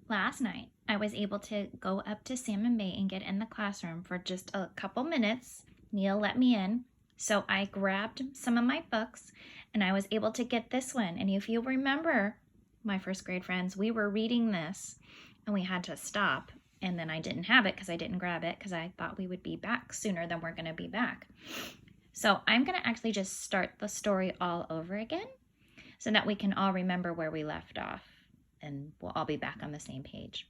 Last night, I was able to go up to Salmon Bay and get in the classroom for just a couple minutes. Neil let me in, so I grabbed some of my books and I was able to get this one. And if you remember, my first grade friends, we were reading this and we had to stop. And then I didn't have it because I didn't grab it because I thought we would be back sooner than we're going to be back. So I'm going to actually just start the story all over again so that we can all remember where we left off. And we'll all be back on the same page.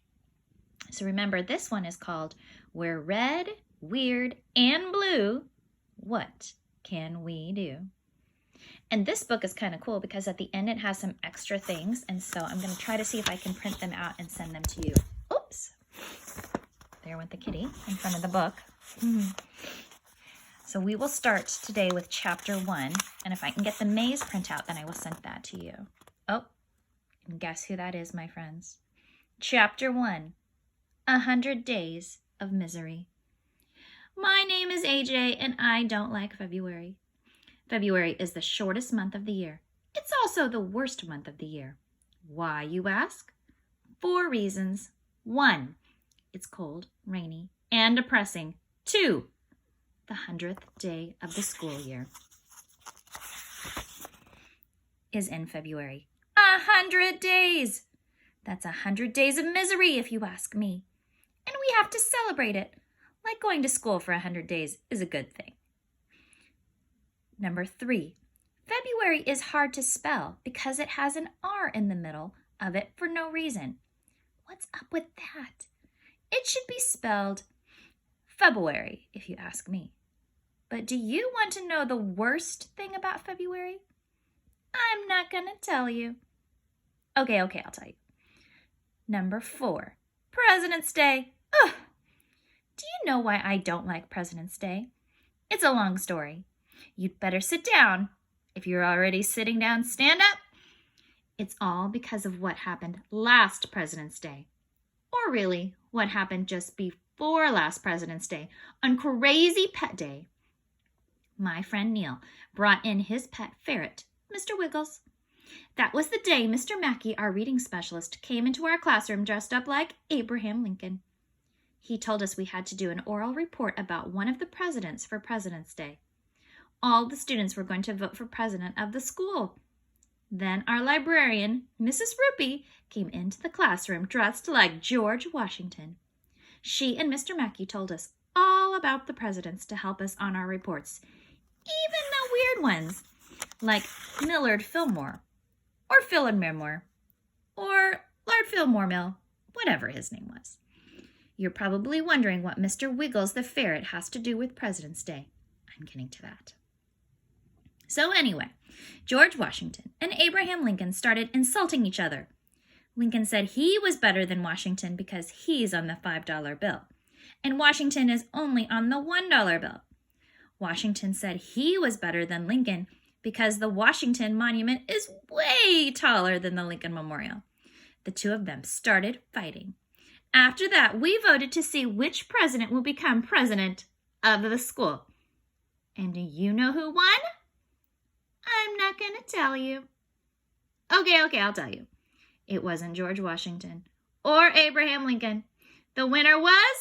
So remember, this one is called We're Red, Weird, and Blue. What can we do? And this book is kind of cool because at the end it has some extra things. And so I'm going to try to see if I can print them out and send them to you. Oops. There went the kitty in front of the book. So we will start today with chapter 1. And if I can get the maze printout, then I will send that to you. Oh. And guess who that is, my friends? Chapter 1, 100 Days of Misery. My name is AJ, and I don't like February. February is the shortest month of the year. It's also the worst month of the year. Why, you ask? 4 reasons. 1, it's cold, rainy, and depressing. 2, the 100th day of the school year is in February. 100 days. That's 100 days of misery, if you ask me. And we have to celebrate it. Like going to school for 100 days is a good thing. Number 3, February is hard to spell because it has an R in the middle of it for no reason. What's up with that? It should be spelled February, if you ask me. But do you want to know the worst thing about February? I'm not going to tell you. Okay, I'll tell you. Number 4, President's Day. Ugh. Do you know why I don't like President's Day? It's a long story. You'd better sit down. If you're already sitting down, stand up. It's all because of what happened last President's Day. Or really, what happened just before last President's Day, on Crazy Pet Day. My friend Neil brought in his pet ferret, Mr. Wiggles. That was the day Mr. Mackey, our reading specialist, came into our classroom dressed up like Abraham Lincoln. He told us we had to do an oral report about one of the presidents for President's Day. All the students were going to vote for president of the school. Then our librarian, Mrs. Ruppy, came into the classroom dressed like George Washington. She and Mr. Mackey told us all about the presidents to help us on our reports, even the weird ones, like Millard Fillmore, or Philip Memoir, or Lord Fillmore Mill, whatever his name was. You're probably wondering what Mr. Wiggles the ferret has to do with President's Day. I'm getting to that. So anyway, George Washington and Abraham Lincoln started insulting each other. Lincoln said he was better than Washington because he's on the $5 bill, and Washington is only on the $1 bill. Washington said he was better than Lincoln because the Washington Monument is way taller than the Lincoln Memorial. The two of them started fighting. After that, we voted to see which president will become president of the school. And do you know who won? I'm not going to tell you. Okay, I'll tell you. It wasn't George Washington or Abraham Lincoln. The winner was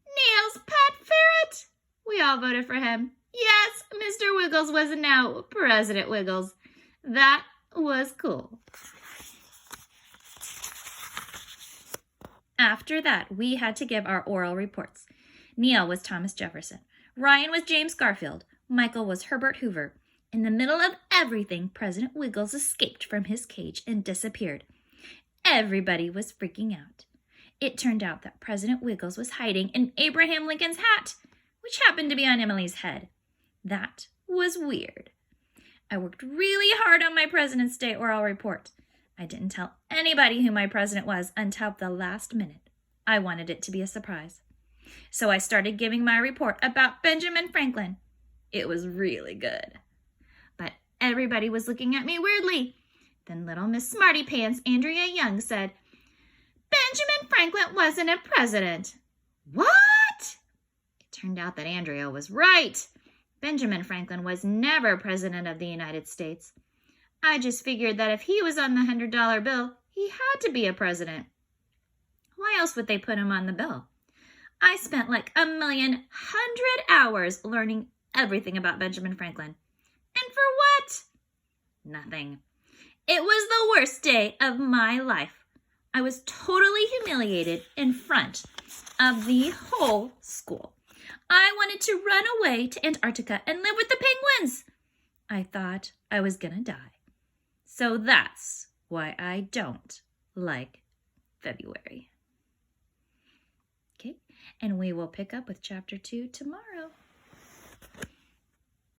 Neil's pet ferret. We all voted for him. Yes, Mr. Wiggles was now President Wiggles. That was cool. After that, we had to give our oral reports. Neil was Thomas Jefferson. Ryan was James Garfield. Michael was Herbert Hoover. In the middle of everything, President Wiggles escaped from his cage and disappeared. Everybody was freaking out. It turned out that President Wiggles was hiding in Abraham Lincoln's hat, which happened to be on Emily's head. That was weird. I worked really hard on my President's Day oral report. I didn't tell anybody who my president was until the last minute. I wanted it to be a surprise. So I started giving my report about Benjamin Franklin. It was really good. But everybody was looking at me weirdly. Then little Miss Smarty Pants, Andrea Young, said, Benjamin Franklin wasn't a president. What? It turned out that Andrea was right. Benjamin Franklin was never president of the United States. I just figured that if he was on the $100 bill, he had to be a president. Why else would they put him on the bill? I spent like 1,100,000 hours learning everything about Benjamin Franklin. And for what? Nothing. It was the worst day of my life. I was totally humiliated in front of the whole school. I wanted to run away to Antarctica and live with the penguins. I thought I was gonna die. So that's why I don't like February. Okay, and we will pick up with chapter 2 tomorrow.